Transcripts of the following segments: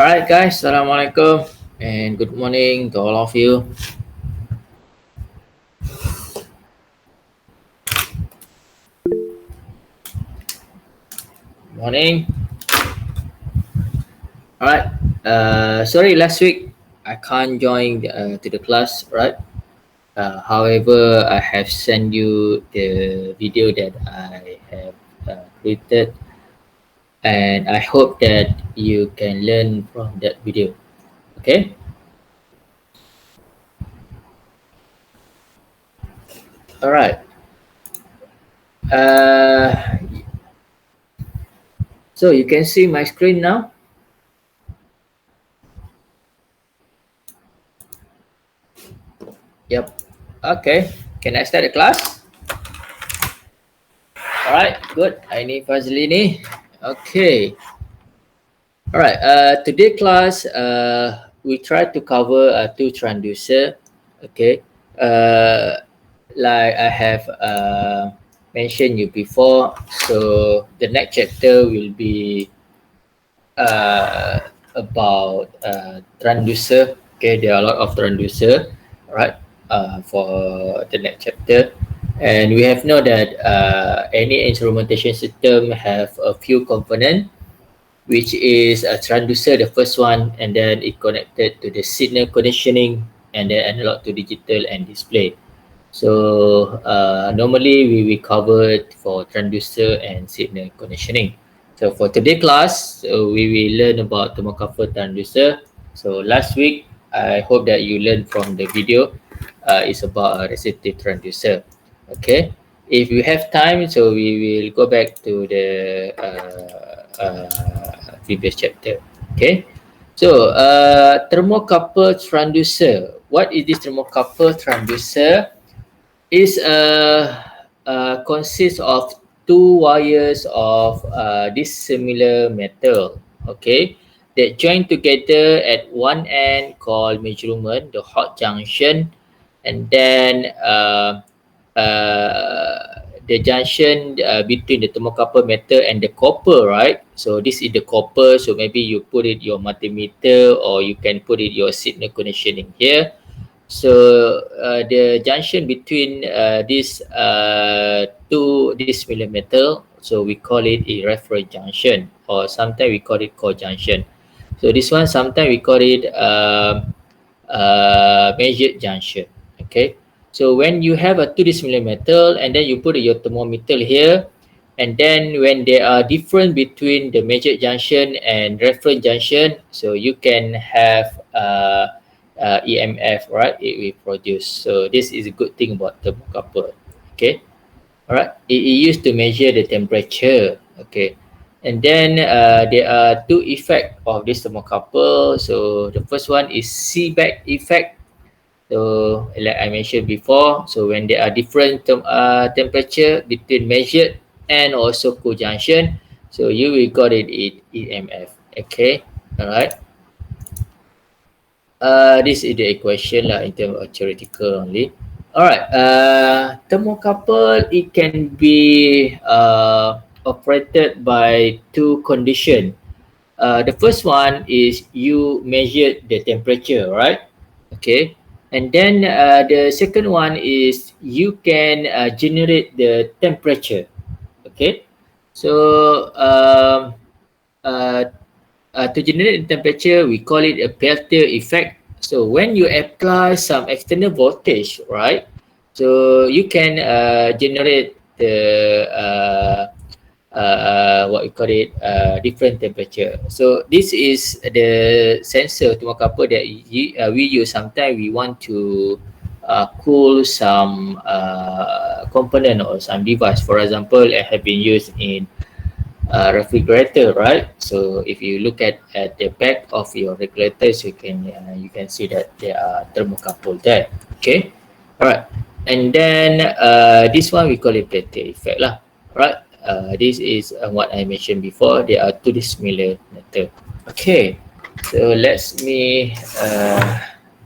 Alright guys, Assalamualaikum and good morning to all of you. Morning. Alright. Sorry, last week I can't join to the class, right? However, I have sent you the video that I have created, and I hope that you can learn from that video. Okay. Alright. Uh, so you can see my screen now. Yep. Okay. Can I start the class? Alright, good. Ini Fazlini. Okay. Alright, today class, we try to cover two transducer. Okay. Like I have mentioned you before, so the next chapter will be about transducer. Okay, there are a lot of transducer, right? For the next chapter. And we have know that any instrumentation system have a few components, which is a transducer, the first one, and then it connected to the signal conditioning, and then analog to digital and display. So normally we covered for transducer and signal conditioning. So for today class, we will learn about thermocouple transducer. So last week, I hope that you learned from the video. It's about a resistive transducer. Okay. If you have time, so we will go back to the previous chapter. Okay. So thermocouple transducer. What is this thermocouple transducer? Is consists of two wires of dissimilar metal, okay, that join together at one end called measurement, the hot junction, and then the junction between the thermocouple metal and the copper, right? So this is the copper, so maybe you put it your multimeter, or you can put it your signal conditioning here. So the junction between these two dissimilar metal, so we call it a reference junction, or sometimes we call it co-junction. So this one sometimes we call it measured junction. Okay. So when you have a two dissimilar metal and then you put your thermometer here, and then when they are different between the measured junction and reference junction, so you can have EMF, right? It will produce. So this is a good thing about thermocouple. Okay. All right. It used to measure the temperature. Okay. And then there are two effects of this thermocouple. So the first one is seeback effect. So like I mentioned before, so when there are different temperature between measured and also co-junction, so you will got it in EMF. Okay. All right. This is the equation lah in terms of theoretical only. Alright, thermocouple, it can be operated by two conditions. The first one is you measure the temperature, right? Okay. And then the second one is you can generate the temperature. Okay. So uh, to generate the temperature, we call it a Peltier effect. So when you apply some external voltage, right? So you can generate the what we call it different temperature. So this is the sensor thermocouple that we use. Sometimes we want to cool some component or some device. For example, it have been used in refrigerator, right? So if you look at the back of your regulators, you can see that there are thermocouple there. Okay. All right. And then this one we call it Peltier effect lah. Right. This is what I mentioned before. There are two dissimilar metal. Okay. So let me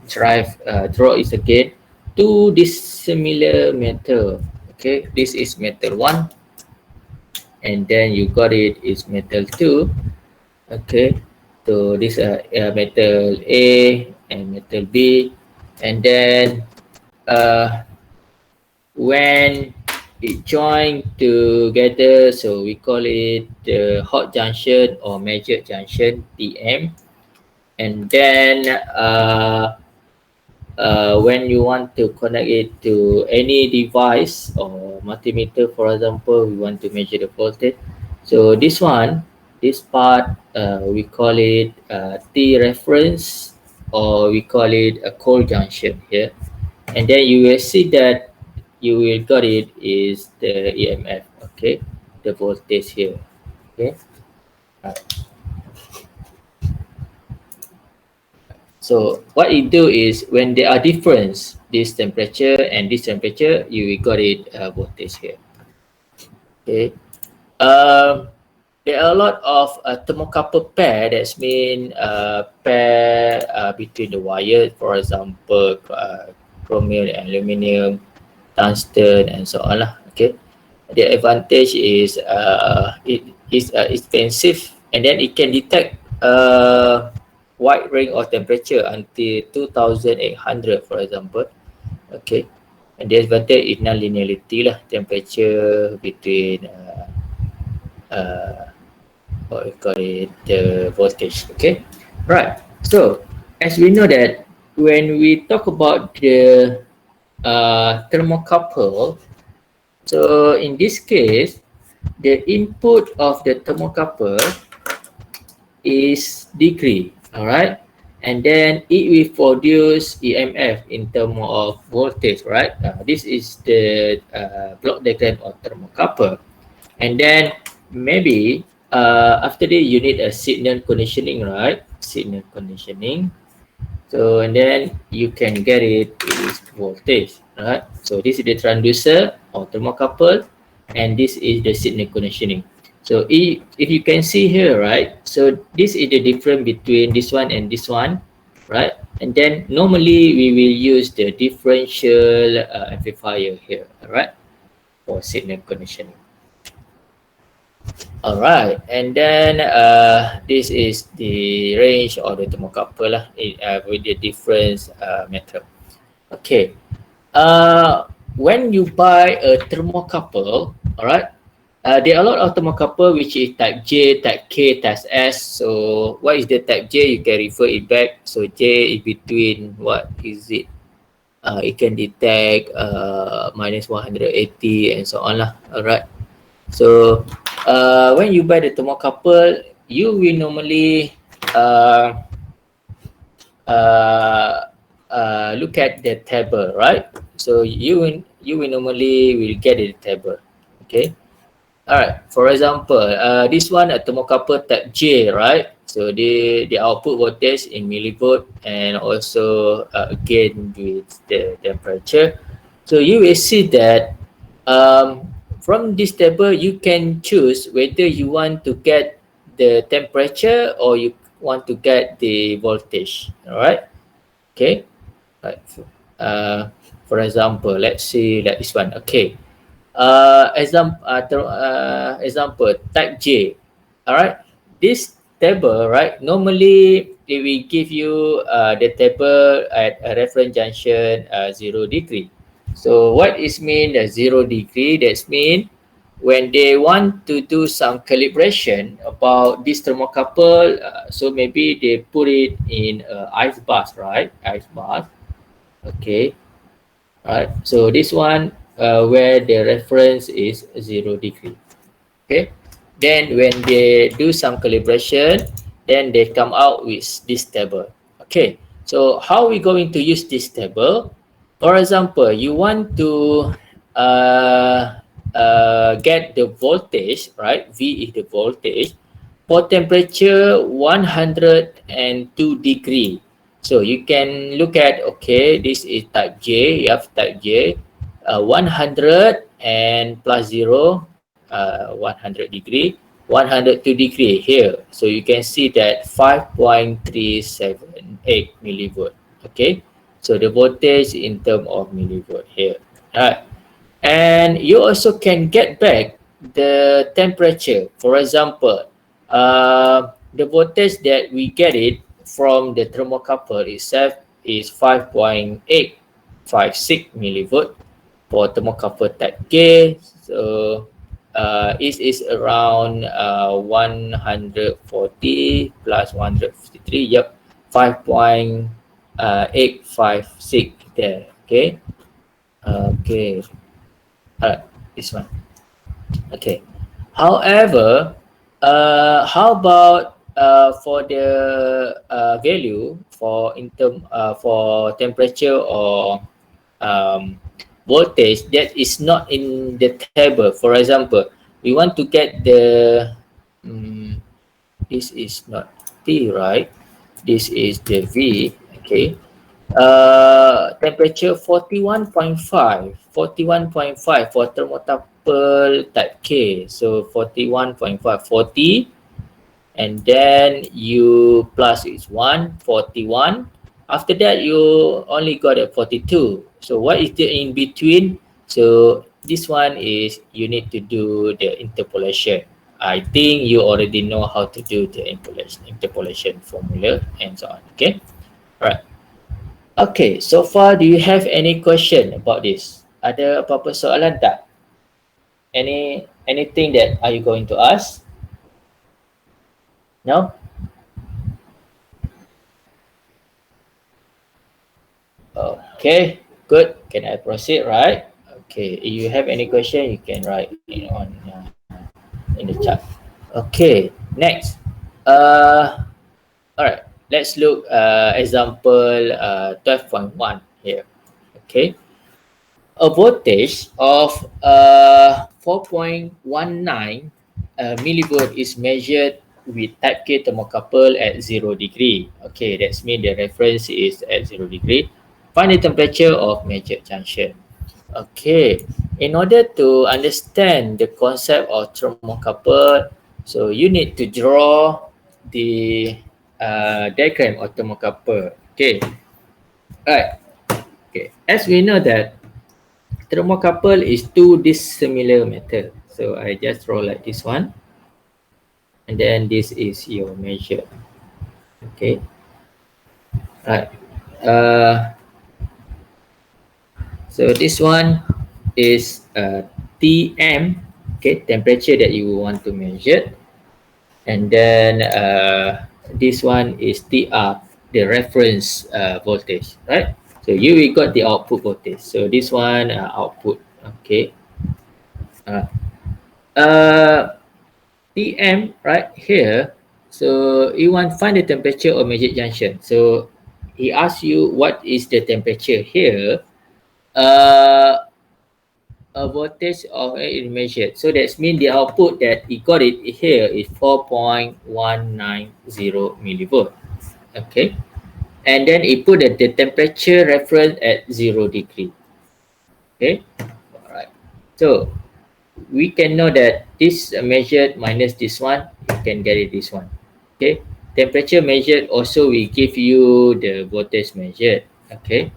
draw it again. Two dissimilar metal. Okay. This is metal 1. And then you got it is metal 2. Okay. So this metal A and metal B, and then when it join together, so we call it the hot junction or measured junction TM. And then when you want to connect it to any device or multimeter, for example, we want to measure the voltage. So this one, this part, we call it T reference, or we call it a cold junction here. And then you will see that you will got it is the EMF, okay, the voltage here, okay. Right. So what it do is when there are difference, this temperature and this temperature, you will got it voltage here, okay. Um, there are a lot of thermocouple pair, that's mean pair between the wire, for example, chromium and aluminium, tungsten, and so on lah. Okay, the advantage is it is expensive, and then it can detect wide range of temperature until 2800, for example. Okay, and the advantage is non-linearity lah, temperature between what we call it, the voltage. Okay, right. So as we know that when we talk about the thermocouple, so in this case, the input of the thermocouple is degree, all right, and then it will produce EMF in terms of voltage, right? This is the block diagram of thermocouple, and then maybe after that you need a signal conditioning, right? Signal conditioning. So and then you can get it is voltage, right? So this is the transducer or thermocouple, and this is the signal conditioning. So if you can see here, right? So this is the difference between this one and this one, right? And then normally we will use the differential amplifier here, all right, for signal conditioning. All right, and then this is the range of the thermocouple lah, with the different metal. Okay, when you buy a thermocouple, all right, there are a lot of thermocouple which is type J, type K, type S. So what is the type J? You can refer it back. So J is between, what is it? It can detect minus 180 and so on lah. All right. So when you buy the thermocouple, you will normally look at the table, right? So you will normally will get the table, okay. All right. For example, this one a thermocouple type J, right? So the output voltage in millivolt, and also again with the temperature. So you will see that from this table you can choose whether you want to get the temperature or you want to get the voltage. All right. Okay. Right. For example, let's see like this one. Okay. Example type J. All right, this table, right, normally it will give you the table at a reference junction 0 degree. So what is mean the 0 degree? That's mean when they want to do some calibration about this thermocouple, so maybe they put it in ice bath, right? Ice bath. Okay. Right. So this one where the reference is 0 degree. Okay. Then when they do some calibration, then they come out with this table. Okay. So how are we going to use this table? For example, you want to get the voltage, right? V is the voltage for temperature 102 degree. So you can look at, okay, this is type J, you have type J, 100 and plus 0, 100 degree, 102 degree here. So you can see that 5.378 millivolt, okay. So the voltage in terms of millivolt here. Alright, and you also can get back the temperature. For example, the voltage that we get it from the thermocouple itself is 5.856 millivolt for thermocouple type K. So it is around 140 plus 153. Yep, 5.856 there. Okay. Okay. Alright, this one. Okay. However, how about for the value for for temperature or um, voltage that is not in the table? For example, we want to get the this is not T, right? This is the V. Okay. Temperature 41.5 for thermocouple type K. So 41.5 40, and then you plus is 141. After that you only got a 42. So what is the in between? So this one is you need to do the interpolation. I think you already know how to do the interpolation formula and so on. Okay, all right. Okay, so far do you have any question about this? Ada apa-apa soalan tak? Anything that are you going to ask? No? Okay, good. Can I proceed, right? Okay, if you have any question, you can write on in the chat. Okay, next. All right. Let's look example 12.1 here. Okay. A voltage of 4.19 millivolt is measured with type K thermocouple at 0 degree. Okay, that's mean the reference is at 0 degree. Find the temperature of measured junction. Okay, in order to understand the concept of thermocouple, so you need to draw the diagram of thermocouple. Okay, right. Okay, as we know that thermocouple is two dissimilar metal. So I just draw like this one. And then this is your measure. Okay. Right. So this one is Tm, okay, temperature that you want to measure. And then this one is Tr, the reference voltage, right? So we got the output voltage. So this one output, okay. Tm right here. So you want to find the temperature of measured junction. So he asks you what is the temperature here. A voltage of it measured. So that's mean the output that he got it here is 4.190 millivolt. Okay. And then he put the temperature reference at 0 degree. Okay. All right. So we can know that this measured minus this one, you can get it this one. Okay. Temperature measured also we give you the voltage measured. Okay.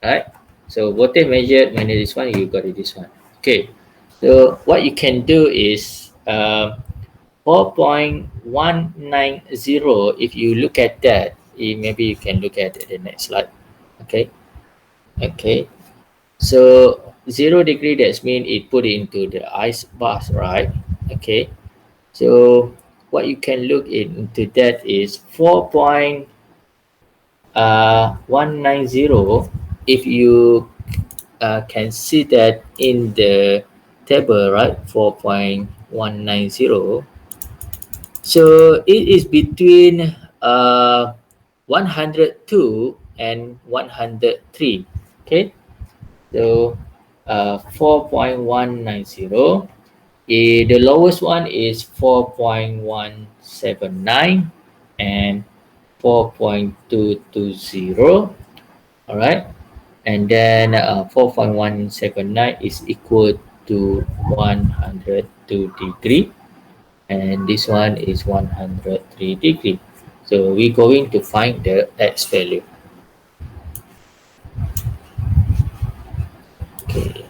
Right. So voltage measured minus this one, you got it this one. Okay. So what you can do is 4.190. If you look at that, maybe you can look at the next slide. Okay. Okay. So 0 degree, that's mean it put into the ice bath, right? Okay. So what you can look into that is 4.190. If you can see that in the table, right? 4.190. So it is between 102 and 103. Okay. So 4.190. The lowest one is 4.179 and 4.220. All right. And then 4.179 is equal to 102 degree. And this one is 103 degree. So we're going to find the X value. Okay.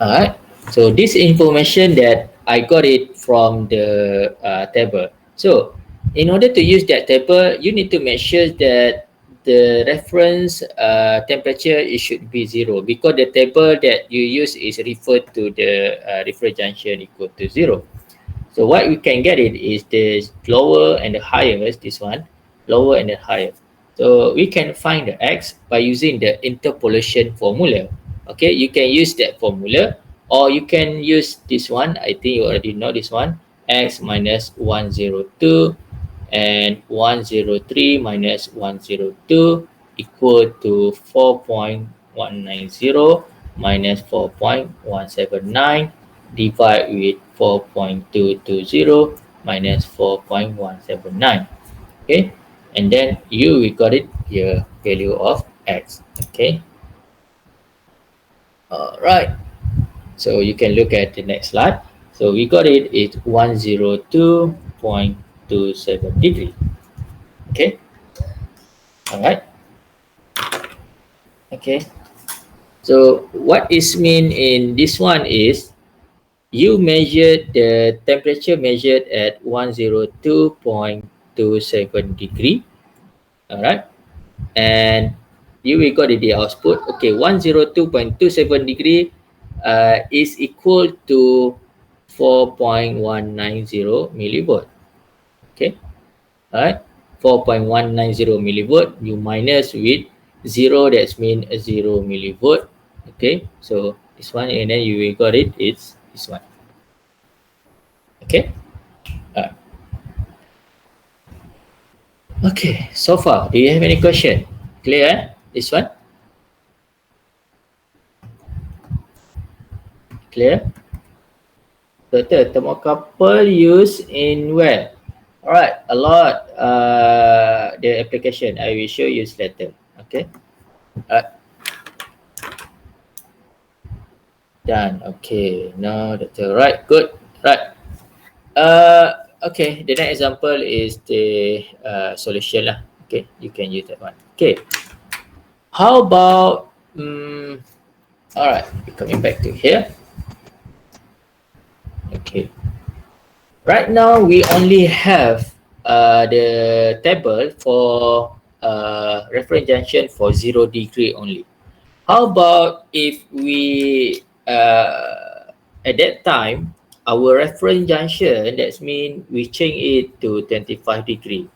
Alright. So this information that I got it from the table. So in order to use that table, you need to make sure that the reference temperature it should be 0, because the table that you use is referred to the reference junction equal to 0. So what we can get it is the lower and the highest, this one, lower and the higher. So we can find the x by using the interpolation formula. Okay, you can use that formula, or you can use this one. I think you already know this one. X minus 102 and 103 minus 102 equal to 4.190 minus 4.179 divide with 4.220 minus 4.179. Okay, and then you got it here, value of x. Okay, all right, so you can look at the next slide. So we got it, it's 102.27 degree. Okay, all right. Okay, so what is mean in this one is you measured the temperature measured at 102.27 degree. All right, and you will got the output. Okay, 102.27 degree is equal to 4.190 millivolt. Okay, all right, 4.190 millivolt you minus with 0, that's mean 0 millivolt. Okay, so this one, and then you will got it, it's this one. Okay, uh, okay, so far do you have any question? Clear, eh? This one clear? Betul, thermocouple used in where? Alright, a lot the application I will show you later. Okay, done. Okay, now that's right, good. Right, okay, the next example is the solution lah. Okay, you can use that one. Okay, how about alright, we're coming back to here. Okay, right now we only have the table for reference junction for 0 degree only. How about if we at that time our reference junction, that means we change it to 25 degree,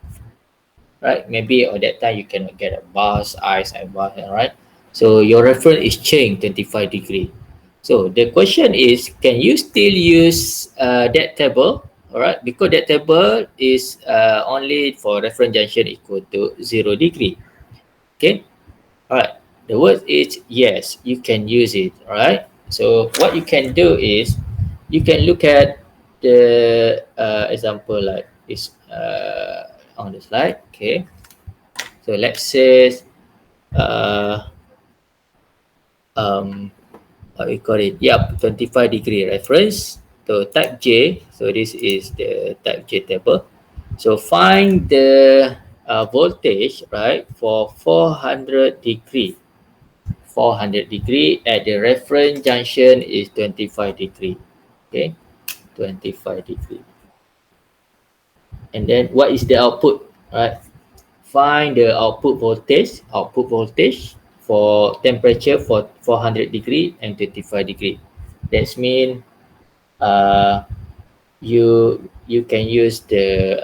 right? Maybe at that time you cannot get a bus, ice and bus, right? So your reference is changed 25 degree. So the question is, can you still use that table? All right, because that table is only for reference junction equal to 0 degree. Okay, all right. The word is yes, you can use it. All right. So what you can do is you can look at the example like this on the slide. Okay. So let's say uh, what we call it, yep, 25 degree reference. So type J, so this is the type J table. So find the voltage, right, for 400 degree. 400 degree at the reference junction is 25 degree. Okay, 25 degree. And then what is the output, right? Find the output voltage for temperature for 400 degree and 25 degree. That's mean you can use the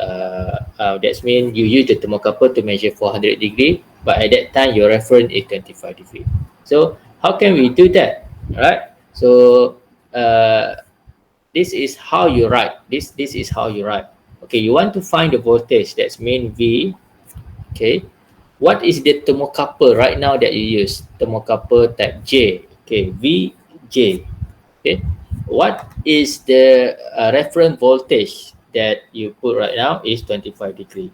that's mean you use the thermocouple to measure 400 degree, but at that time your reference is 25 degree. So how can we do that? All right, so this is how you write this is how you write. Okay, you want to find the voltage, that's mean V. Okay, what is the thermocouple right now that you use? Thermocouple type J. Okay, VJ. Okay, what is the reference voltage that you put right now is 25 degree.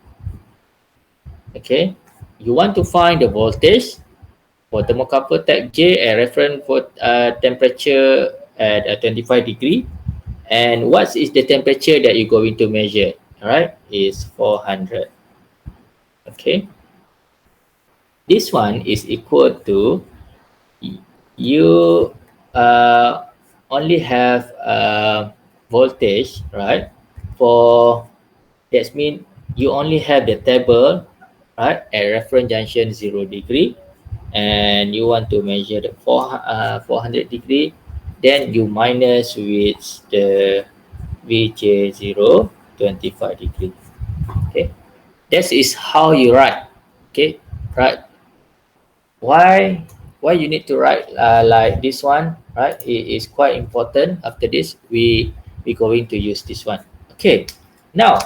Okay, you want to find the voltage for thermocouple type J and reference for temperature at 25 degree, and what is the temperature that you're going to measure? All right, is 400. Okay, this one is equal to you only have voltage, right? For that means you only have the table, right, at reference junction 0 degree, and you want to measure the 400 degree, then you minus with the VJ0 25 degree. Okay, that is how you write. Okay, right. Why you need to write like this one, right? It is quite important. After this, we going to use this one. Okay, now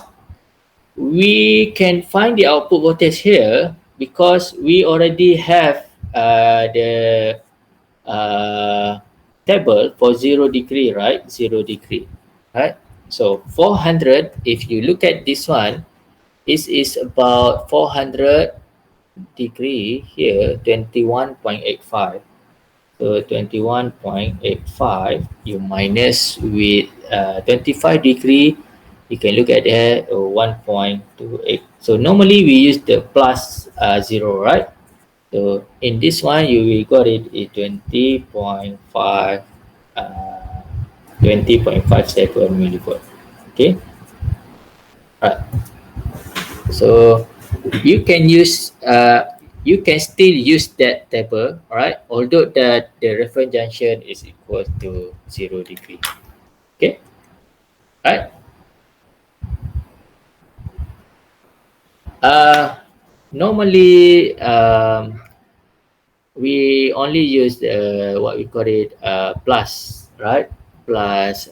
we can find the output voltage here because we already have the uh, table for 0 degree, right? 0 degree, right? So 400, if you look at this one, this is about 400 degree here, 21.85. So 21.85 you minus with 25 degree, you can look at that 1.28. So normally we use the plus 0, right? So in this one you will got it is 20.5 20.57 millivolt. Okay, right. So you can use you can still use that table, right? Although that the reference junction is equal to 0 degree. Okay, right? Uh, Normally we only use the what we call it plus, right? Plus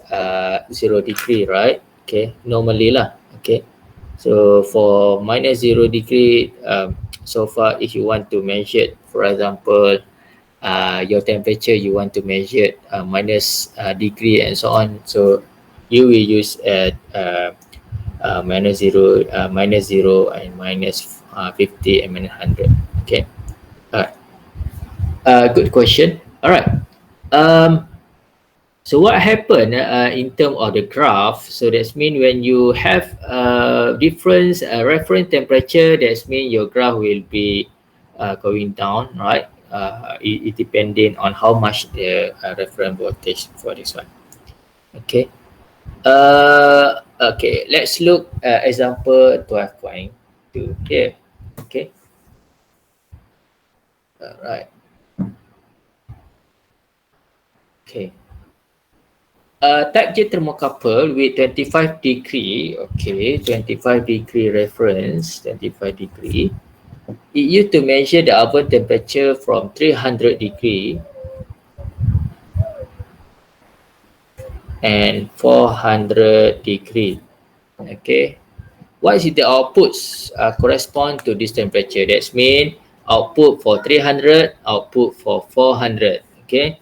0 degree, right? Okay, normally lah. Okay, so for minus 0 degree, so far if you want to measure, for example, your temperature you want to measure minus degree and so on, so you will use at minus 0 and minus 50 and minus 100. Okay, alright. Good question. All right. Um, so what happened in terms of the graph? So that's mean when you have different reference temperature, that's mean your graph will be going down, right? It depending on how much the reference voltage for this one. Okay. Okay. Let's look example 12.2 here. Okay. All right. Okay. Type J thermocouple with 25 degree, okay, 25 degree reference, 25 degree. It used to measure the oven temperature from 300 degree and 400 degree. Okay, what is the outputs correspond to this temperature? That's mean output for 300, output for 400. Okay,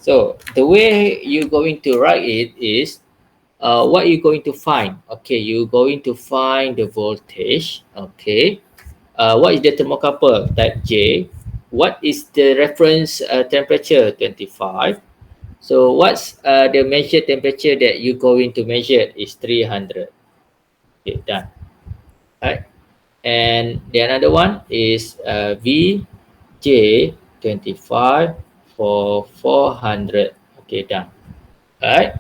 so the way you're going to write it is what you're going to find. Okay, you're going to find the voltage. Okay, what is the thermocouple type J? What is the reference temperature? 25. So what's the measured temperature that you're going to measure is 300. Okay, done. Right. And the another one is VJ 25 for 400. Okay, done. Alright.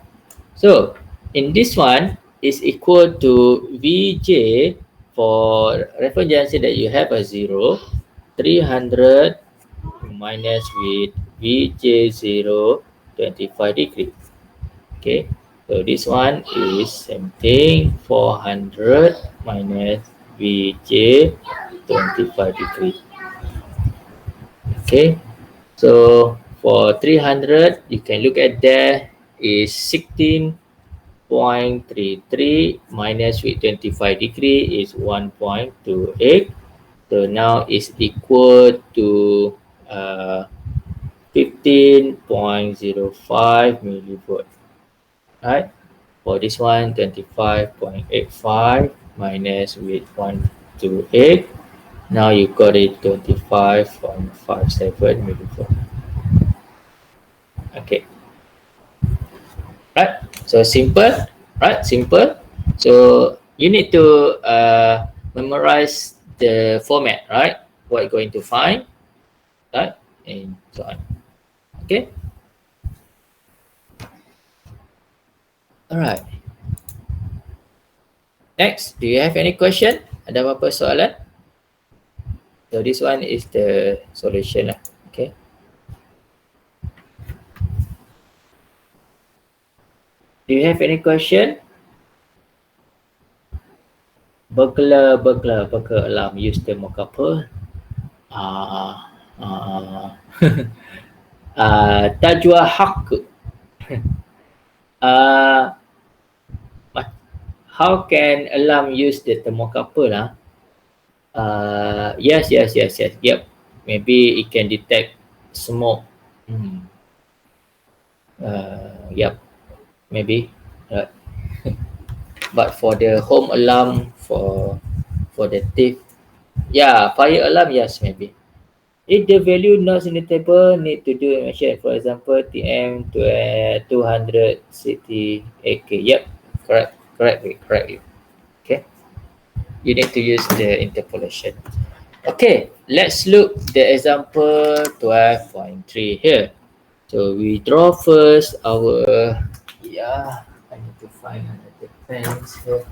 So in this one is equal to Vj for reference junction that you have a 0, 300 minus with Vj0 25 degree. Okay, so this one is same thing, 400 minus Vj 25 degree. Okay, so for 300 you can look at there is 16.33 minus with 25 degree is 1.28. So now is equal to uh, 15.05 millivolt. Right? For this one, 25.85 minus with 128. Now you got it 25.57 millivolt. Okay. Right? So simple, right? Simple. So you need to memorize the format, right? What you're going to find, right? And so on. Okay. Alright. Next, do you have any question? Ada apa-apa soalan? So this one is the solution lah. Okay. Do you have any question? Burglar alarm use thermocouple. Tajwa hak. uh, how can alarm use the thermocouple? Yes. Yep. Maybe it can detect smoke. Yep. Maybe. But for the home alarm, for the thief, yeah, fire alarm, yes, maybe. If the value not in the table, need to do a machine. For example, TM to 200 city AK. Yep, correct. Okay, you need to use the interpolation. Okay, let's look the example 12.3 here. So we draw first our, yeah, I need to find another pens here.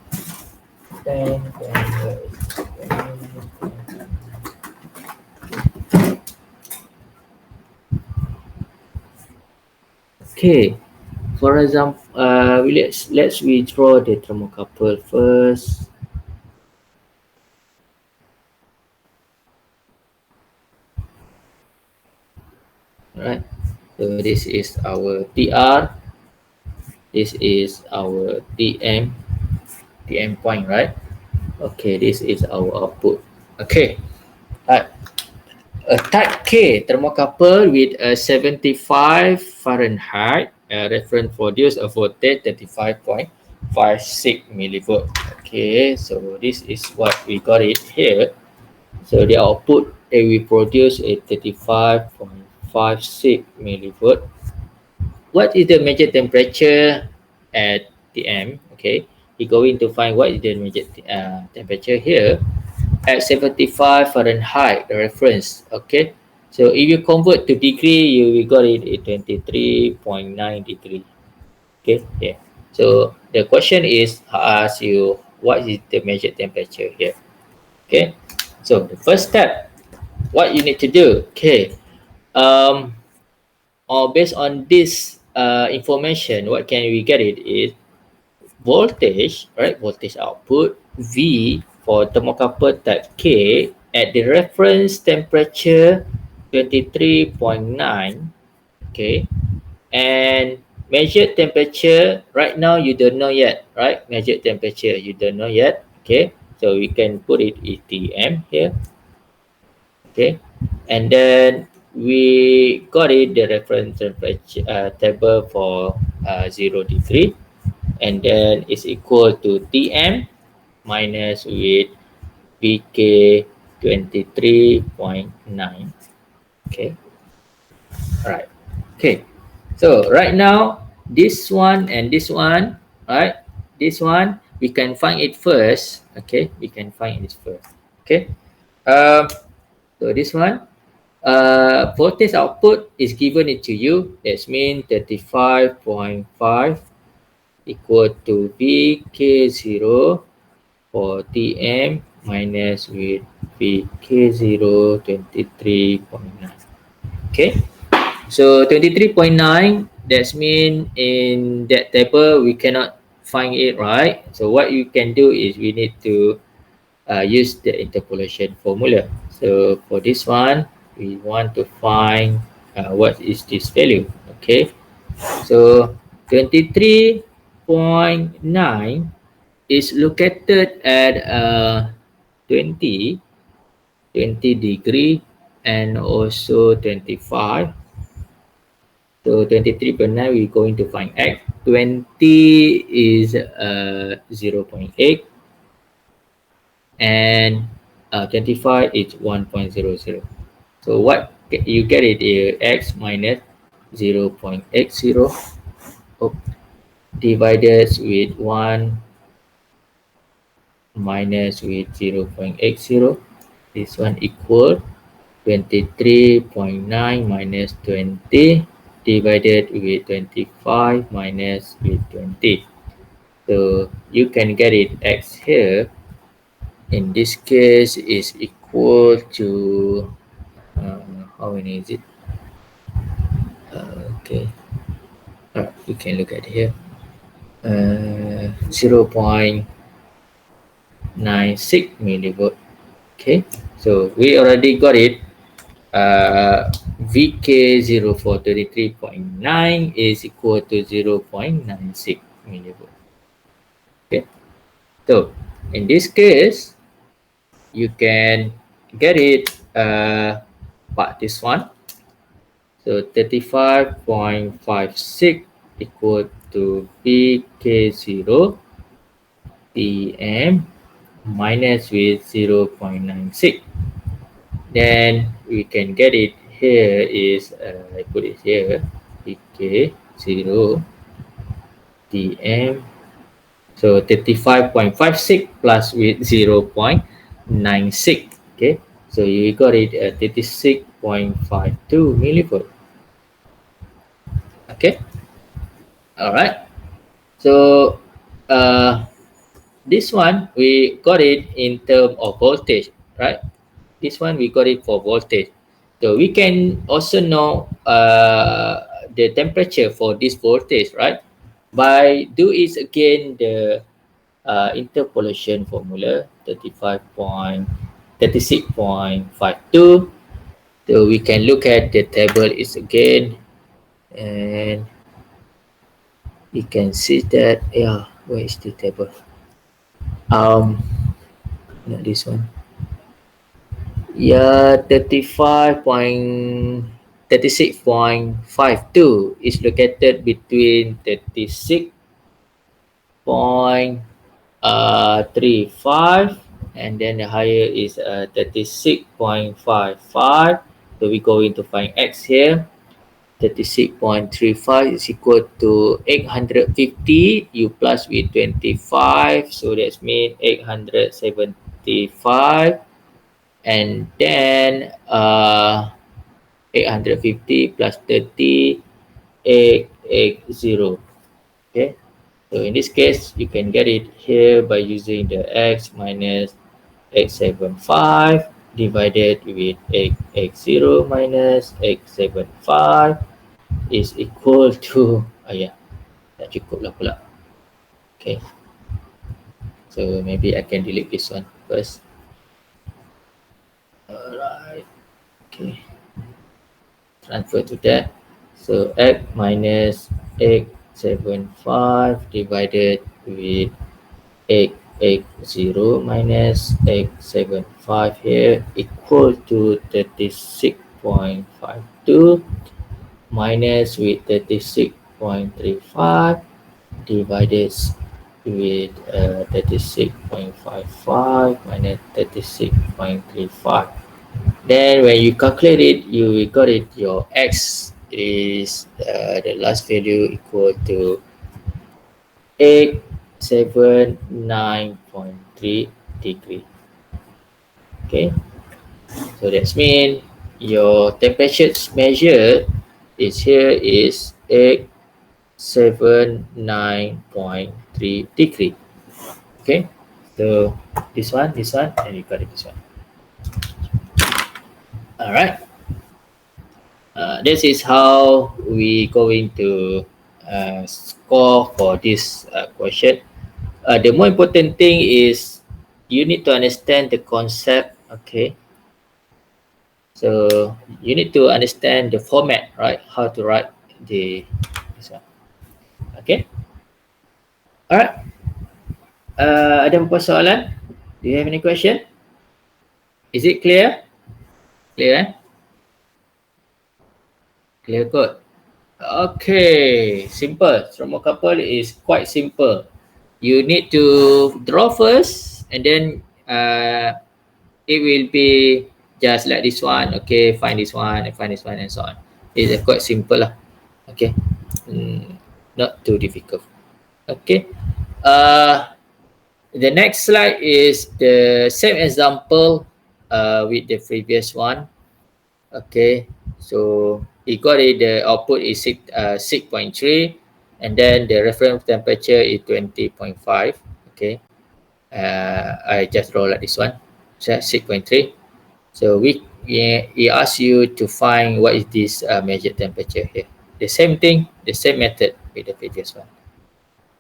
Pen, where is the pen? Okay, for example, let's withdraw the thermocouple first. Right. So this is our TR. This is our TM point, right? Okay, this is our output. Okay. Right. A type K thermocouple with a 75 Fahrenheit reference produce a voltage 35.56 millivolt. Okay, so this is what we got it here. So the output they will produce a 35.56 millivolt. What is the measured temperature at Tm? Okay, we're going to find what is the measured temperature here at 75 Fahrenheit, the reference. Okay, so if you convert to degree, you will got it at 23.9 degree. Okay, yeah. So the question is ask you what is the measured temperature here. Okay, so the first step, what you need to do. Okay, or based on this information, what can we get it is voltage, right? Voltage output V for thermocouple type K at the reference temperature 23.9. Okay, and measured temperature right now you don't know yet, right? Measured temperature you don't know yet. Okay, so we can put it ATM here. Okay, and then we got it the reference temperature table for 0 degree, and then it's equal to Tm minus with Pk 23.9. Okay, all right. Okay, so right now this one and this one, right? This one we can find it first. Okay, we can find it first. Okay, so this one, voltage output is given it to you. That means 35.5 equal to Vk0 for Tm minus with Vk0 23.9. Okay, so 23.9, that means in that table we cannot find it, right? So what you can do is we need to use the interpolation formula. So for this one, we want to find what is this value. Okay, so 23.9 is located at 20 degree and also 25. So 23.9 we're going to find x. 20 is 0.8 and 25 is 1.00. So what you get it is x minus 0.80 divided with 1 minus with 0.80. This one equal 23.9 minus 20 divided with 25 minus with 20. So you can get it X here. In this case is equal to how many is it? Okay, you can look at here. 0.96 millivolt. Okay, so we already got it. VK0433.9 is equal to 0.96 millivolt. Okay, so in this case, you can get it by this one. So 35.56 equal to VK0 PM minus with 0.96. Then we can get it here is I put it here VK0 PM. So 35.56 plus with 0.96. Okay, so you got it at 36.52 millivolt. Okay, all right. So this one we got it in term of voltage, right? This one we got it for voltage. So we can also know the temperature for this voltage, right? By do is again the interpolation formula 36.52. So we can look at the table is again, and you can see that, yeah, where is the table? Not this one. Yeah, 36.52 is located between 36.35, and then the higher is 36.55. So we going to find X here. 36.35 is equal to 850. You plus with 25, so that's mean 875. And then 850 plus 30, 880. Okay, so in this case you can get it here by using the X minus 875 divided with 880 minus 875 is equal to yeah, tak cukup lah pula. Okay, so maybe I can delete this one first. Alright, okay, transfer to that. So X minus 875 divided with 880 minus 875 here equal to 36.52 minus with 36.35 divided with 36.55 minus 36.35. Then when you calculate it, you got it, your X is the last value equal to 879.3 degree. Okay, so that's mean your temperature measured is here is 879.3 degree. Okay, so this one, and you got it this one. All right. This is how we going to score for this question. The more important thing is you need to understand the concept. Okay, so you need to understand the format, right? How to write this one. Okay, all right. Ada apa soalan? Do you have any question? Is it clear? Clear, eh? Clear code. Okay, simple. Thermocouple is quite simple. You need to draw first, and then it will be just like this one. Okay, find this one, and find this one, and so on. It's quite simple lah. Okay, not too difficult. Okay, the next slide is the same example with the previous one. Okay, so it got it, the output is 6.3. and then the reference temperature is 20.5. Okay, I just roll out this one, so 6.3. So we ask you to find what is this measured temperature here. The same thing, the same method with the previous one.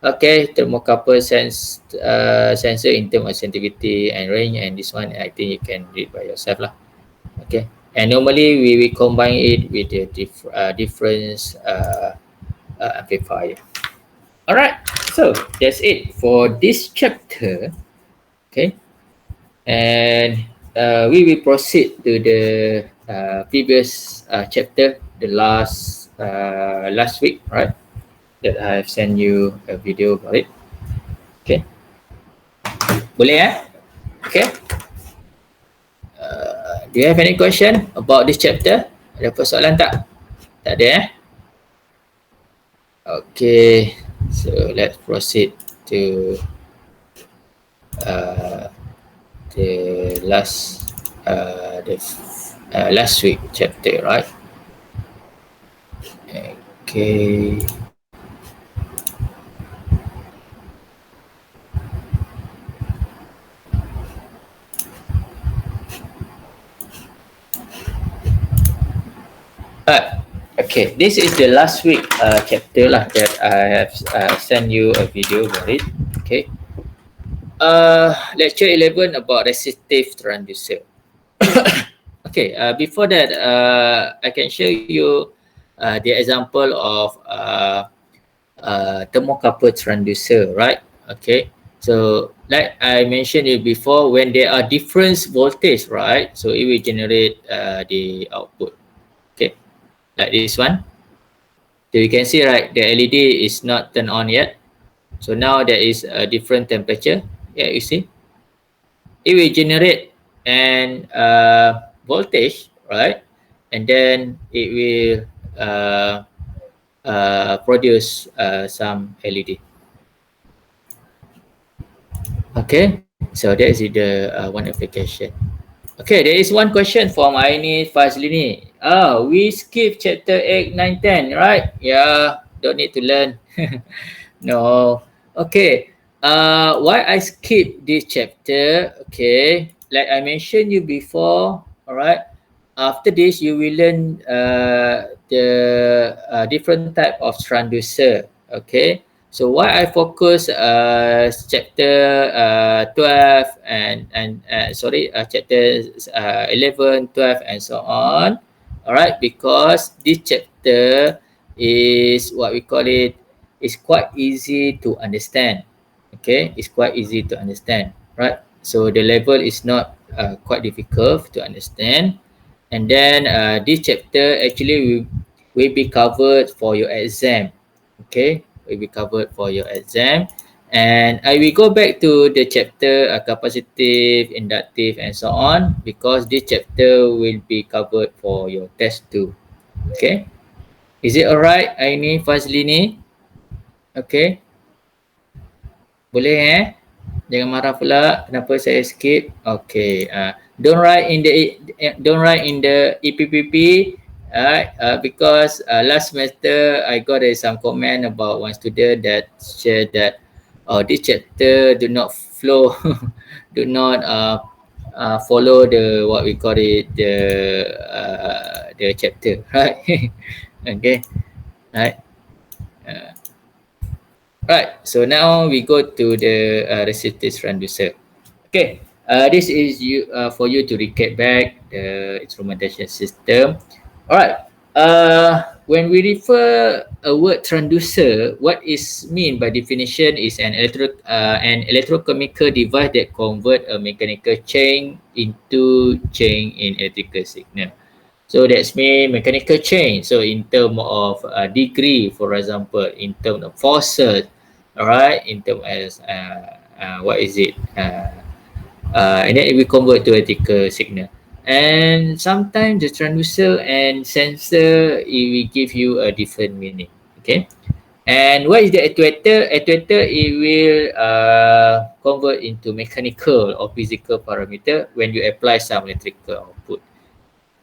Okay, thermocouple sensor in terms of sensitivity and range, and this one I think you can read by yourself lah. Okay, and normally we combine it with the difference amplifier. Alright, so that's it for this chapter. Okay, and we will proceed to the previous chapter, the last week, right? That I have sent you a video about it. Okay, boleh Okay. Do you have any question about this chapter? Ada persoalan tak? Tak ada Okay, so let's proceed to the last week chapter, right? Okay. Okay, this is the last week chapter lah that I have sent you a video about it. Okay. Lecture 11 about resistive transducer. Okay, before that, I can show you the example of thermocouple transducer, right? Okay, so like I mentioned it before, when there are different voltage, right? So it will generate the output. Okay, like this one. So you can see, right, the LED is not turned on yet. So now there is a different temperature. Yeah, you see, it will generate an voltage, right? And then it will produce some LED. Okay, so that is the one application. Okay, there is one question from Aini Fazlini. We skip chapter 8, 9, 10, right? Yeah, don't need to learn. No. Okay. Why I skip this chapter? Okay, like I mentioned you before. All right. After this, you will learn the different type of transducer. Okay. So why I focus chapter 12 and chapter 11, 12, and so on. All right, because this chapter is what we call it, is quite easy to understand. Okay, it's quite easy to understand, right? So the level is not quite difficult to understand. And then this chapter actually will be covered for your exam. Okay, will be covered for your exam. And I will go back to the chapter capacitive, inductive, and so on, because this chapter will be covered for your test too. Okay, is it alright, Aini Fazlini? Okay, boleh jangan marah pula kenapa saya skip. Okay, don't write in the EPPP, because last semester I got some comment about one student that shared that this chapter do not flow do not follow the what we call it, the chapter, right? Okay, right. Right, so now we go to the resistive transducer. Okay, this is for you to recap back the instrumentation system. Alright, when we refer a word transducer, what is mean by definition is an electrochemical device that convert a mechanical chain into chain in electrical signal. So that's mean mechanical chain. So in terms of degree, for example, in terms of forces, all right, in terms as what is it? And then it will convert to electrical signal. And sometimes the transducer and sensor, it will give you a different meaning. Okay. And what is the actuator? Actuator, it will convert into mechanical or physical parameter when you apply some electrical output.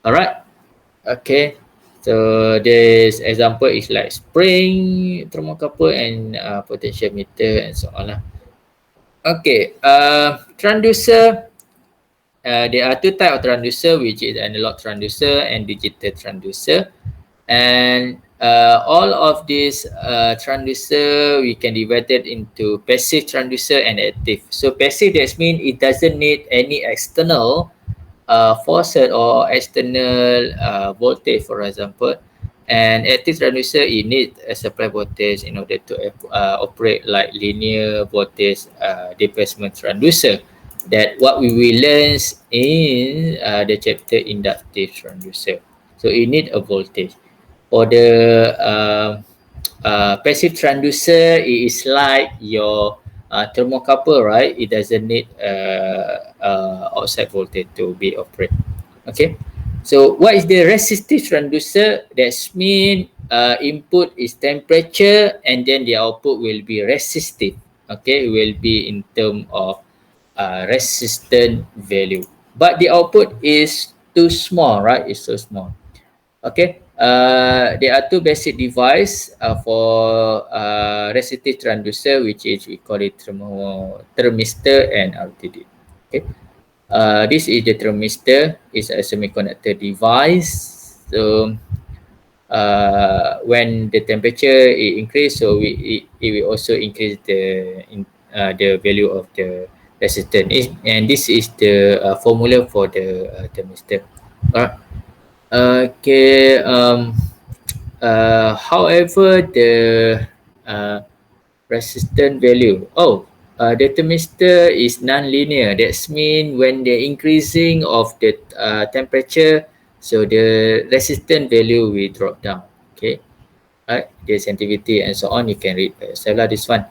All right. Okay, So this example is like spring, thermocouple, and potentiometer, and so on lah. Okay, transducer. There are two types of transducer, which is analog transducer and digital transducer. And all of these transducer, we can divide it into passive transducer and active. So passive, that means it doesn't need any external faucet or external voltage, for example. And active transducer, it needs a supply voltage in order to operate like linear voltage displacement transducer. That what we will learn in the chapter inductive transducer. So it need a voltage. For the passive transducer, it is like your thermocouple, right? It doesn't need outside voltage to be operated. Okay. So what is the resistive transducer? That means input is temperature and then the output will be resistive. Okay, it will be in term of resistant value. But the output is too small, right? It's so small. Okay, there are two basic device for resistive transducer, which is we call it thermistor and RTD. Okay, this is the thermistor. It's a semiconductor device. So when the temperature increase, so it will also increase the value of the resistance. And this is the formula for the thermistor. Alright. Okay. However, the uh, resistant value. The thermistor is non-linear. That means when the increasing of the temperature, so the resistant value will drop down. Okay, right? The sensitivity and so on. You can read by yourself lah. This one.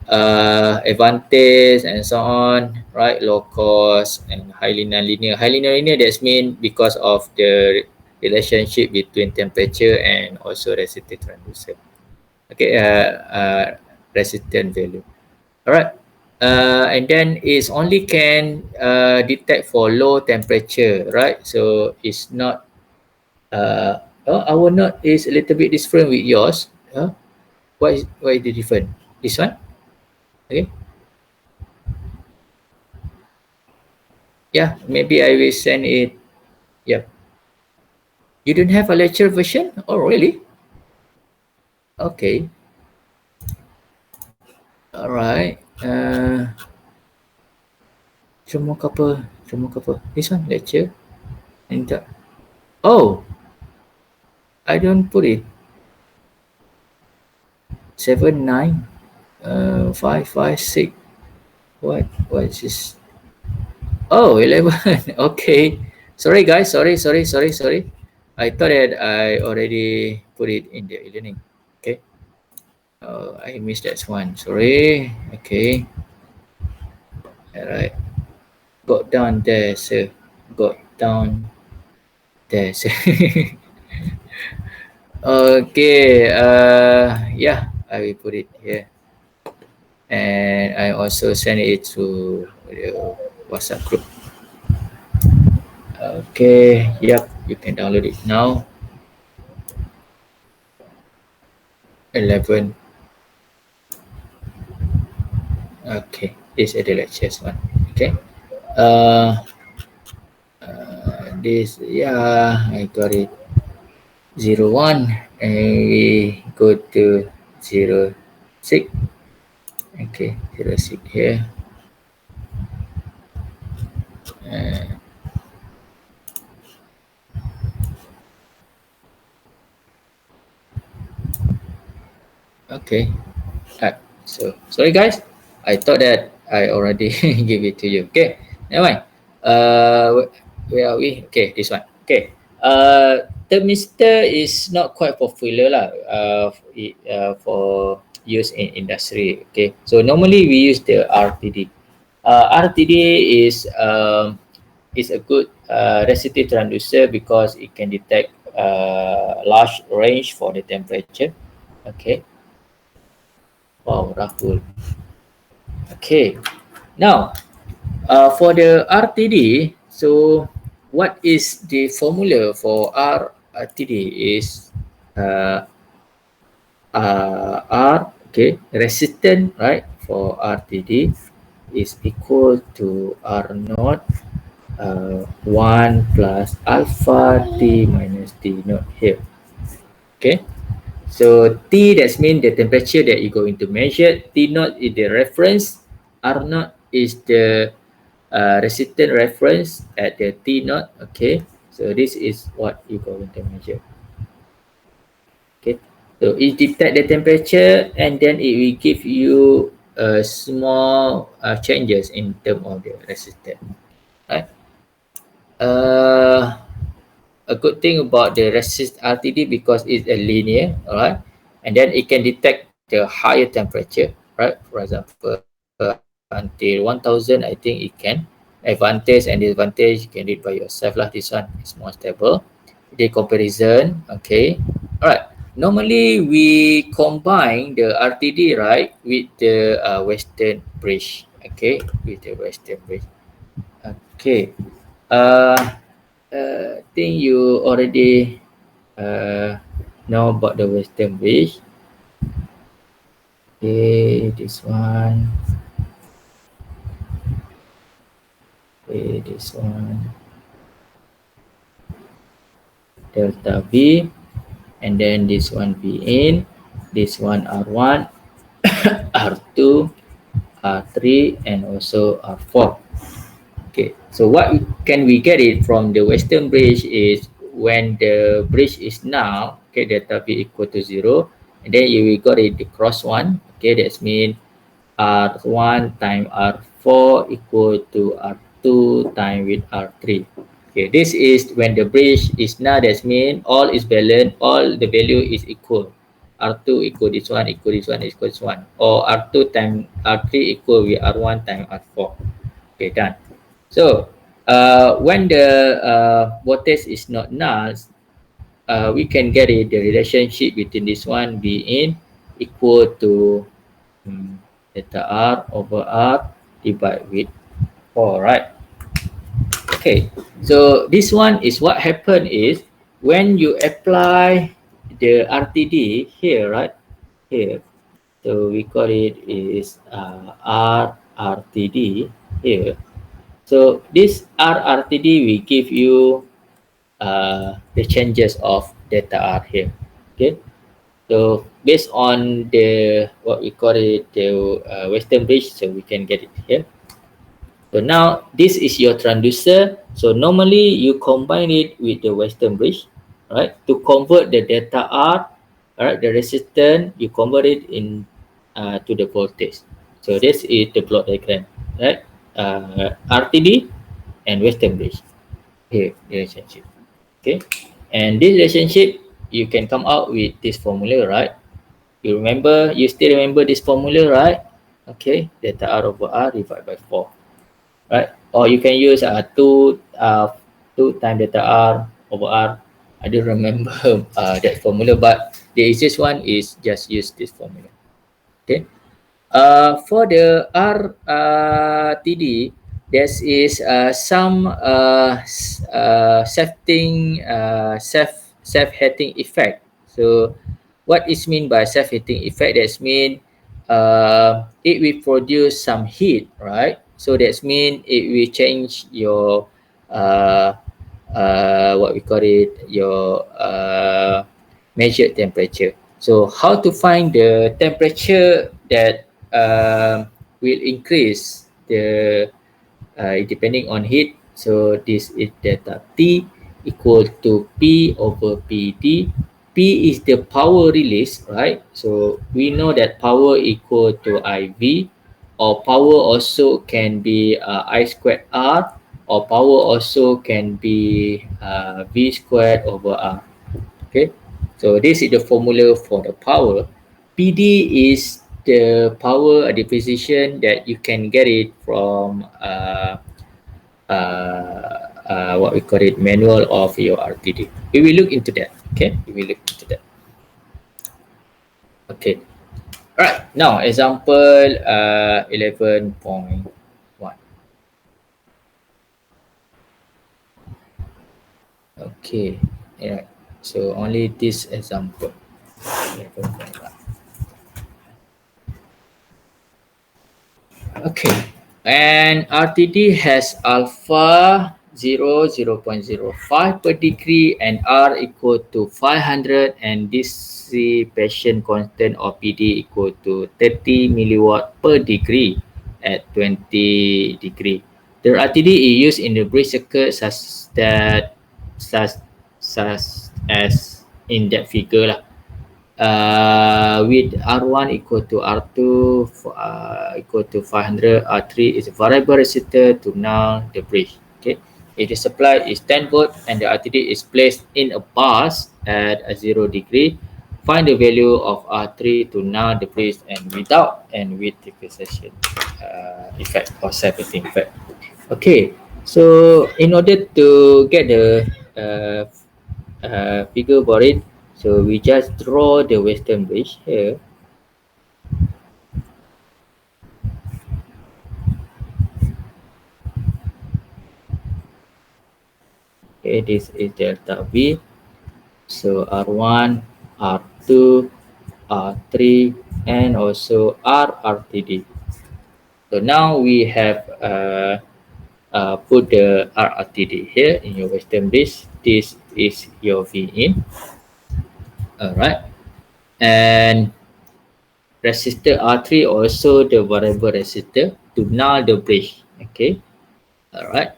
Advantage and so on, right? Low cost and highly non-linear. Highly non-linear, that means because of the relationship between temperature and also resistive transducer. Okay, resistant value. Alright. And then it's only can detect for low temperature, right? So it's not. Our note is a little bit different with yours. What is the different? This one. Okay. Yeah, maybe I will send it. Yep. You don't have a lecture version? Oh, really? Okay. All right. Termocouple. This one lecture. And oh, I don't put it. 7, 9, 5, 5, 6. What is this? Oh, 11. Okay. Sorry guys. Sorry. I thought that I already put it in the e-learning. Okay. Oh, I missed that one. Sorry. Okay. All right. Got down there, sir. Got down there, sir. Okay. Yeah, I will put it here. And I also send it to the WhatsApp group. Okay. Yep. You can download it now. 11. Okay. This is the lectures one. Okay. This, yeah, I got it. 01 and we go to 06. Okay, 06 here. Okay. So sorry guys, I thought that I already give it to you. Okay, never mind. Where are we? Okay, this one. Okay. Thermistor is not quite popular lah. For use in industry. Okay. So normally we use the RTD. RTD is a good resistive transducer because it can detect large range for the temperature. Okay. Wow, Rahul. Okay. Now, for the RTD, so what is the formula for RTD is R, okay, resistance, right, for RTD is equal to R naught 1 plus alpha T minus T naught here. Okay, so T, that's mean the temperature that you're going to measure. T naught is the reference. R naught is the resistant reference at the T naught. Okay, so this is what you're going to measure. Okay, so it detect the temperature and then it will give you small changes in term of the resistance, right? Uh, a good thing about the resist RTD because it's a linear, all right, and then it can detect the higher temperature, right? For example, until 1000, I think it can. Advantage and disadvantage, you can read by yourself lah. This one is more stable. The comparison, okay, all right. Normally we combine the RTD, right, with the Western bridge, okay, with the Western bridge. Okay. I think you already uh, know about the Western bridge. Okay, this one. Okay, this one. Delta V. And then this one V in. This one R1, R2, R3, and also R4. Okay, so what can we get it from the Western bridge is when the bridge is now, okay, delta V equal to 0, and then you will got it the cross one, okay, that's mean R1 times R4 equal to R2 times with R3. Okay, this is when the bridge is now, that's mean all is balanced, all the value is equal. R2 equal this one, equal this one, equal this one, or R2 times R3 equal with R1 times R4. Okay, done. So when the voltage is not null, we can get it, the relationship between this one being equal to delta R over R divided with 4, right? Okay, so this one is what happened is when you apply the RTD here, right? Here, so we call it is RRTD here. So this RRTD will give you the changes of delta R here. Okay, so based on the what we call it the Western bridge, so we can get it here. So now this is your transducer. So normally you combine it with the Western bridge, right? To convert the delta R, right? The resistance you convert it in to the voltage. So this is the plot diagram, right? RTD and Western bridge. Here relationship. Okay, and this relationship you can come out with this formula, right? You remember, you still remember this formula, right? Okay, delta R over R divided by 4, right? Or you can use 2 times delta R over R. I don't remember that formula, but the easiest one is just use this formula. Okay. For the RTD, there is some self-heating effect. So, what is mean by self-heating effect? That's mean it will produce some heat, right? So that's mean it will change your what we call it, your measured temperature. So how to find the temperature that will increase the depending on heat. So this is delta T equal to P over PD. P is the power release, right? So we know that power equal to IV, or power also can be I squared R, or power also can be V squared over R. Okay, so this is the formula for the power. PD is the power deposition that you can get it from what we call it manual of your RTD. We will look into that. Okay, we will look into that. Okay, all right. Now example 11.1. Okay, all right. So only this example. Okay, and RTD has alpha 0.05 per degree and R equal to 500 and dissipation constant or PD equal to 30 milliwatt per degree at 20 degree. The RTD is used in the bridge circuit such as in that figure lah. With R1 equal to R2 equal to 500, R3 is a variable resistor to null the bridge. Okay, if the supply is 10 volt and the RTD is placed in a bus at a 0 degree, find the value of R3 to null the bridge and without and with depreciation effect or separating effect. Okay, so in order to get the figure for it, so we just draw the western bridge here. Okay, this is delta V. So R1, R2, R3, and also RRTD. So now we have put the RRTD here in your western bridge. This is your V in. Alright. And resistor R3 also the variable resistor to null the bridge. Okay. Alright.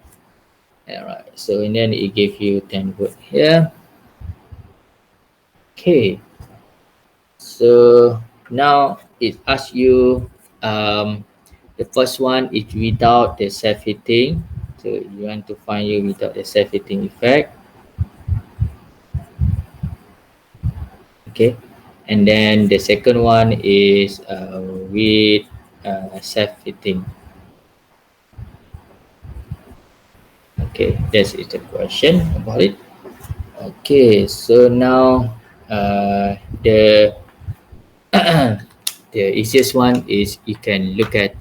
Alright. So and then it gives you 10 volt here. Okay. So now it asks you the first one is without the self-heating. So you want to find you without the self-heating effect. Okay. And then the second one is with self-heating. Okay, that is the question about it. Okay, so now the the easiest one is you can look at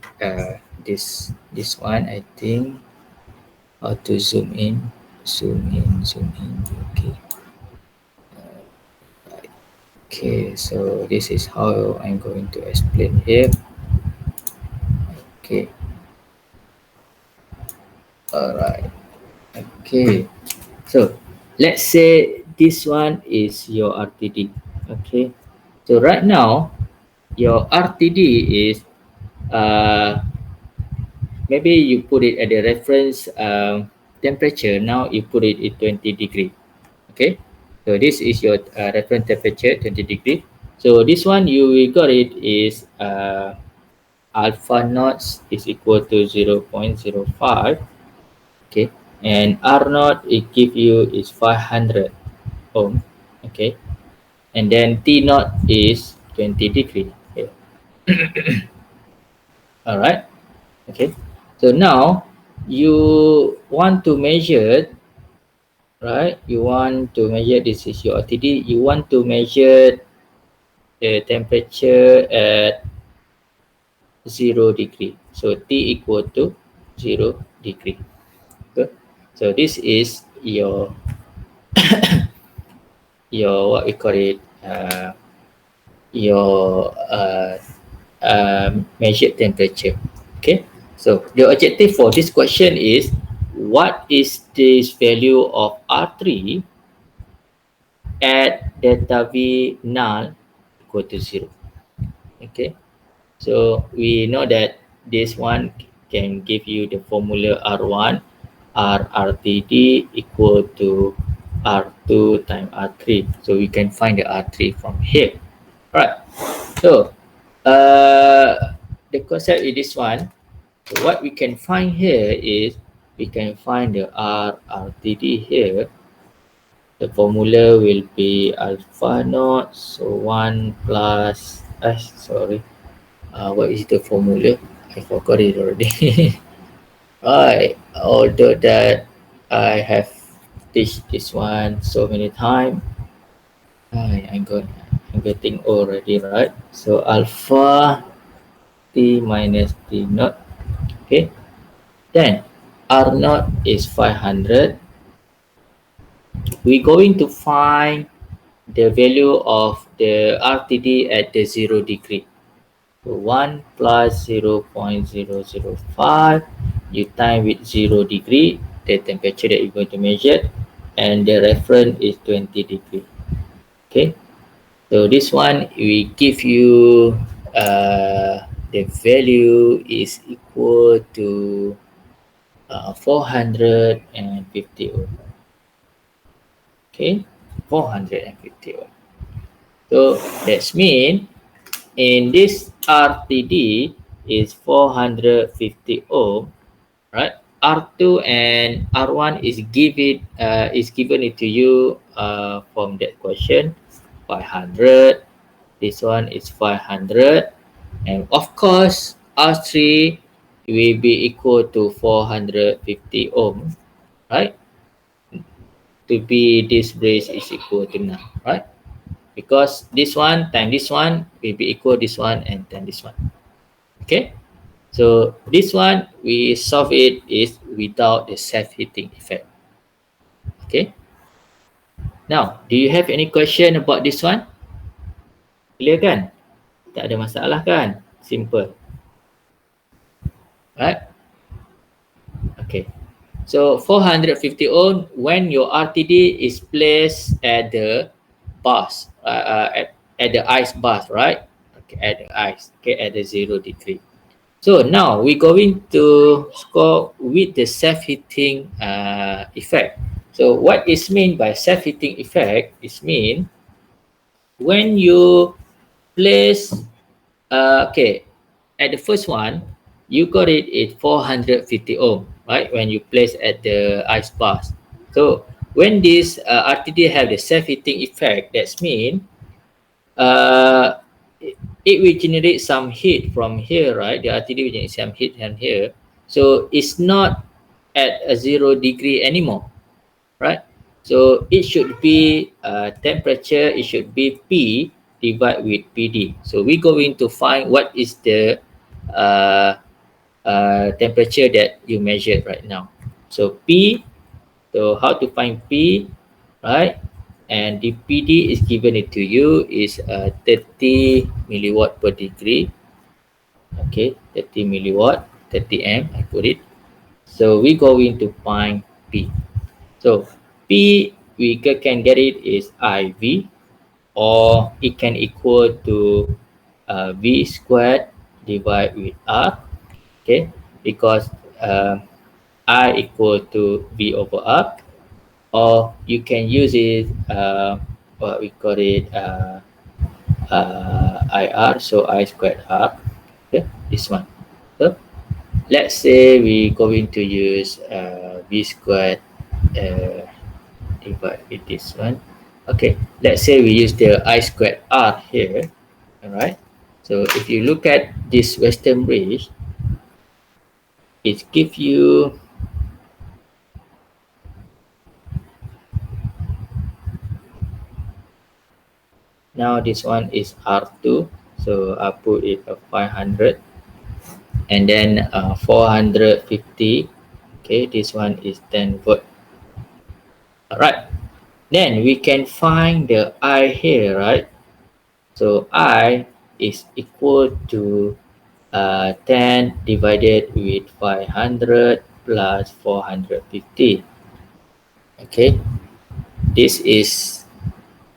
this one. I think how to zoom in. Okay. Okay, so this is how I'm going to explain here. Okay. Alright. Okay. So let's say this one is your RTD. Okay. So right now your RTD is maybe you put it at the reference temperature. Now you put it at 20 degree. Okay. So this is your reference temperature 20 degree. So this one you got it is alpha naught is equal to 0.05. Okay, and R naught it give you is 500 ohm. Okay, and then T naught is 20 degree. Okay. All right. Okay, so now you want to measure, right? You want to measure, this is your RTD. You want to measure the temperature at 0 degree. So T equal to 0 degree. Good. So this is your what we call it your measured temperature. Okay. So the objective for this question is what is this value of R3 at delta V null equal to 0. Okay. So we know that this one can give you the formula R1 RRTD equal to R2 times R3. So we can find the R3 from here. Right. So the concept is this one. So what we can find here is we can find the RRTD here. The formula will be alpha naught. So 1 plus, sorry. What is the formula? I forgot it already. Right. Although that I have teach this one so many times. I'm getting already, right? So alpha T minus T naught. Okay. Then R naught is 500. we're going to find the value of the RTD at the 0 degree. So 1 plus 0.005, you time with 0 degree, the temperature that you're going to measure, and the reference is 20 degree. Okay, so this one we give you the value is equal to 450 ohm. Okay, 450 ohm. So that's mean in this RTD is 450 ohm, right? R2 and R1 is given it to you from that question, 500. This one is 500, and of course R3 will be equal to 450 ohm, right? To be this brace is equal to now, right? Because this one times this one will be equal this one and then this one. Okay, so this one we solve it is without the self-heating effect. Okay, now do you have any question about this one? Clear kan? Tak ada masalah kan? Simple, right? Okay, so 450 ohm when your RTD is placed at the bus, at the ice bus, right? Okay, at the ice, okay, at the 0 degree. So now we're going to score with the self-heating effect. So what is mean by self-heating effect is mean when you place, okay, at the first one, you got it at 450 ohm, right? When you place at the ice bath. So when this RTD have the self-heating effect, that's mean uh, it will generate some heat from here, right? The RTD will generate some heat from here. So it's not at a 0 degree anymore, right? So it should be temperature, it should be P divided with PD. So we're going to find what is the uh, temperature that you measured right now. So P, so how to find P, right? And the PD is given it to you is 30 milliwatt per degree. Okay, 30 milliwatt, 30 M, I put it. So we going to find P. So P we can get it is IV, or it can equal to V squared divided with R. Okay, because I equal to V over R, or you can use it what we call it IR, so I squared R. Okay, this one. So let's say we going to use V squared uh, divide with this one. Okay, let's say we use the I squared R here. All right, so if you look at this Western bridge, it gives you now this one is R2, so I put it at 500, and then 450. Okay, this one is 10 volt. All right, then we can find the I here, right? So I is equal to 10 divided with 500 plus 450. Okay, this is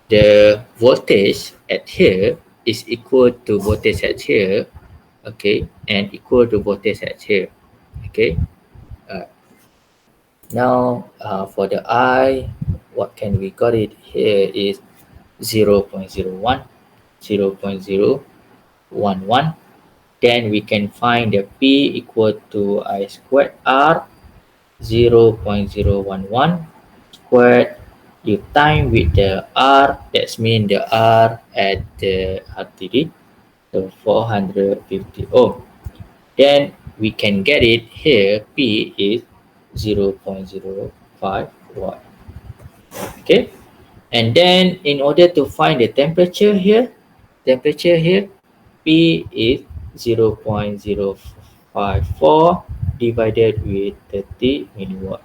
the voltage at here is equal to voltage at here, okay, and equal to voltage at here. Okay, uh, now for the I, what can we got it here is 0 0.01, 0 0.011. Then we can find the P equal to I squared R, 0 0.011 squared. You time with the R, that's mean the R at the RTD, so 450 ohm. Then we can get it here, P is 0 0.05 watt. Okay, and then in order to find the temperature here, P is 0 0.054 divided with 30 milliwatt.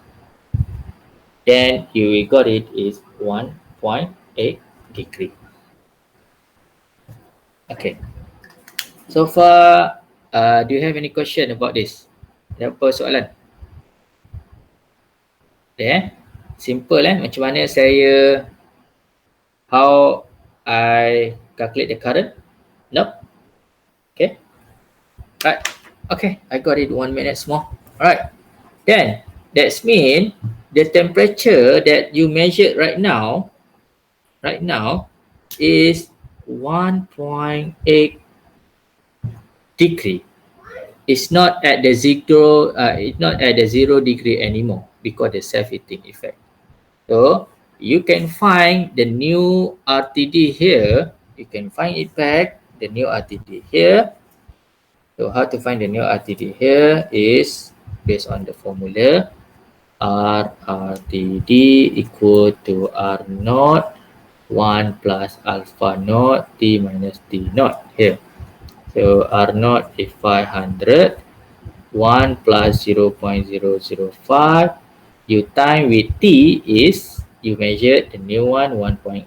then you got it is 1.8 degree. Okay. So far, do you have any question about this? Ada apa soalan? Yeah. Simple macam mana saya how I calculate the current? Nope. Okay. Right. Okay, I got it 1 minute more. Alright. Then that's mean the temperature that you measured right now is 1.8 degree. It's not at the zero. It's not at the 0 degree anymore because the self-heating effect. So you can find the new RTD here. You can find it back. The new RTD here. So how to find the new RTD here is based on the formula RTD equal to R naught 1 plus alpha naught T minus T naught here. So R naught is 500, 1 plus 0.005. You time with T is, you measured the new one 1.8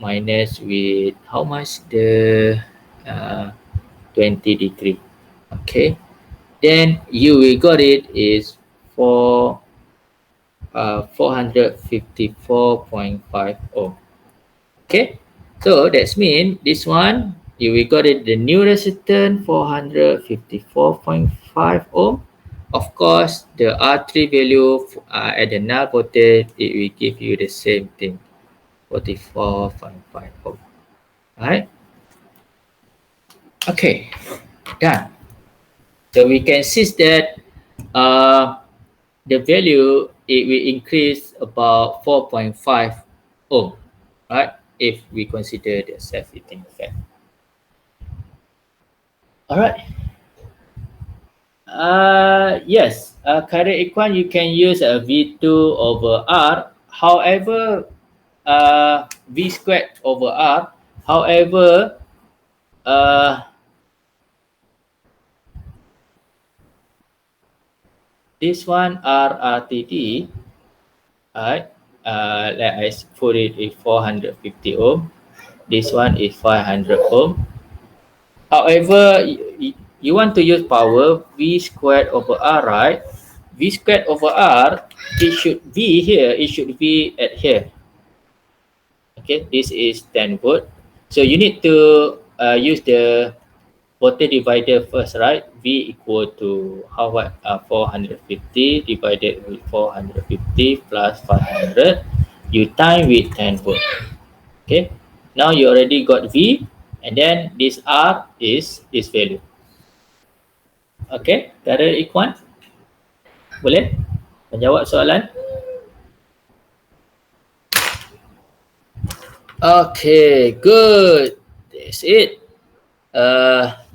minus with how much? The 20 degree. Okay. Then you will got it is 454.5 ohm. Okay, so that's mean this one you will got it the new resistance 454.5 ohm. Of course, the R3 value at the null voltage it will give you the same thing, 44.5 ohm. Right? Okay, done. So we can see that the value it will increase about 4.5 ohm, right? If we consider the self-heating effect. All right. Yes, current equation you can use a V2 over R. However, V squared over R. However, this one RRTD, right? Let us put it is 450 ohm. This one is 500 ohm. However, you want to use power V squared over R, right? V squared over R, it should be here, it should be at here. Okay, this is 10 volt. So you need to use the voltage divider first, right? V equal to how what? 450 divided with 450 plus 500. You time with 10 volt. Okay, now you already got V, and then this R is this value. Okay, Darul Ikhwan, boleh menjawab soalan? Okay, good. That's it.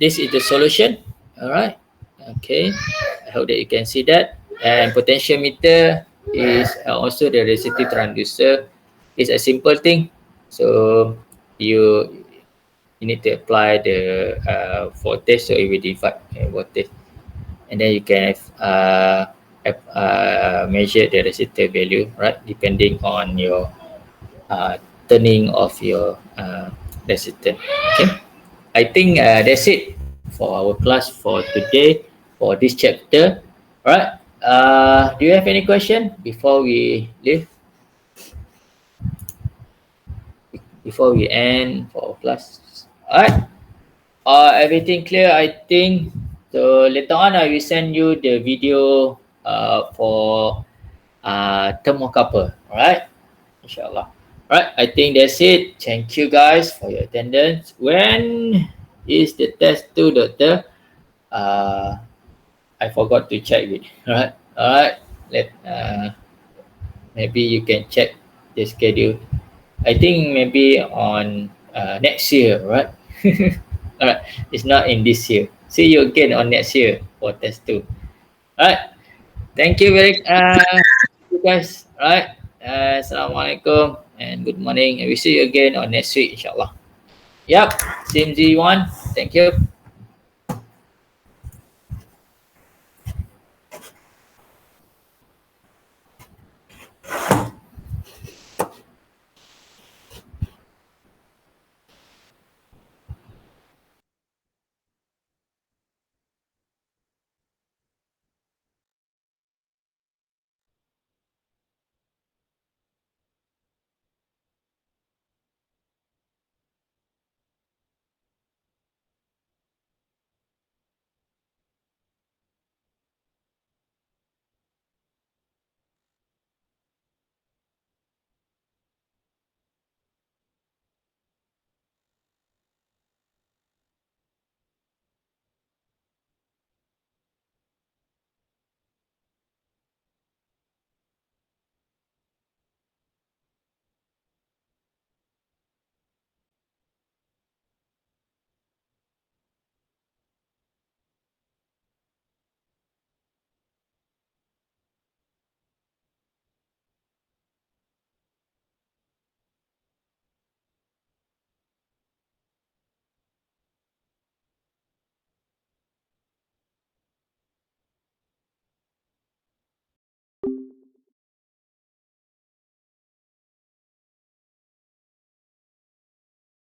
This is the solution. All right. Okay. I hope that you can see that. And potentiometer is also the resistive transducer. It's a simple thing. So you need to apply the voltage, so it will divide voltage, and then you can measure the resistor value, right? Depending on your turning of your resistor. Okay. I think that's it for our class for today for this chapter. Alright. Do you have any question before we leave? Before we end for our class? Alright. Everything clear, I think. So later on, I will send you the video for Termocouple. Alright. Inshallah. Alright, I think that's it. Thank you guys for your attendance. When is the test due, doctor? I forgot to check it. Alright. Maybe you can check the schedule. I think maybe on next year, right? Alright. It's not in this year. See you again on next year for test 2. Alright. Thank you you guys. Alright. Assalamualaikum and good morning. And we see you again on next week, inshallah. Yep. Same Z1. Thank you.